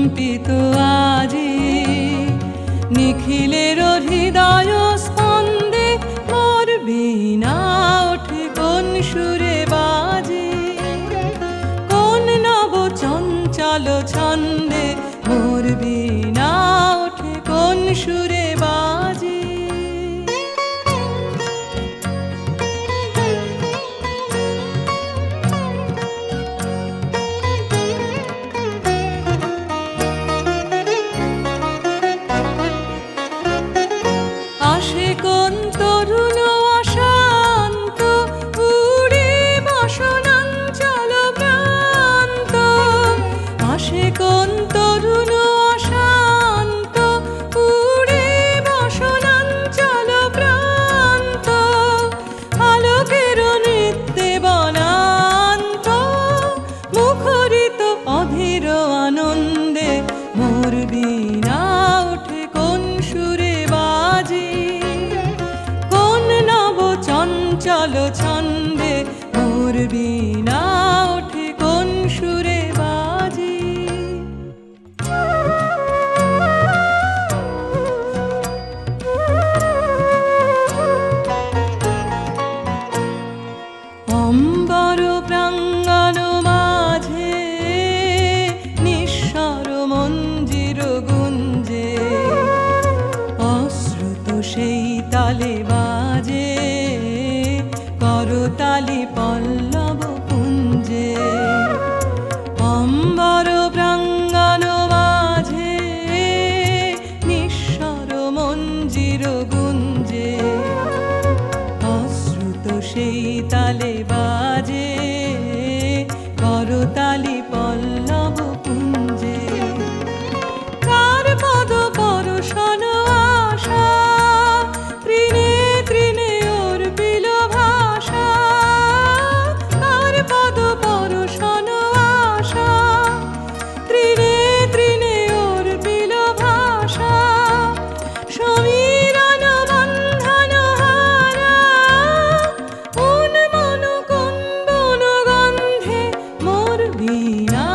কম্পিত আজি নিখিলের হৃদয় স্পন্দে মোর বীণা ওঠে কোন সুরে বাজে, কোন নব চঞ্চল ছন্দে মোর বীণা ওঠে কোন সুরে বাজে। আসে কোন তরুণ অশান্ত উড়ে বসনাঞ্চল প্রান্ত, আসে কোন তরুণ অশান্ত উড়ে বসনাঞ্চল প্রান্ত, আলোকের নৃত্যে বনান্ত মুখরিত অধীর আনন্দে মোর বীণা ওঠে কোন সুরে বাজে, কোন নব চঞ্চল ছন্দে মোর বীণা ওঠে কোন সুরে বাজে। অম্বর প্রাঙ্গণ মাঝে নিঃস্বর মঞ্জির গুঞ্জে, অশ্রুত সেই তালে বাজে করতালি পল্লব পুঞ্জে। অম্বর প্রাঙ্গণ মাঝে নিঃস্বর মঞ্জির গুঞ্জে, অশ্রুত সেই তালে বাজে করতালি পল্লব পুঞ্জে। কার পদ পরশন আশা তৃণে তৃণে অর্পিল ভাষা, কার পদ পরশন আশা তৃণে তৃণে অর্পিল ভাষা, সমীরণ বন্ধন হারা উন্মন কুম্বন গন্ধে মোর বীণা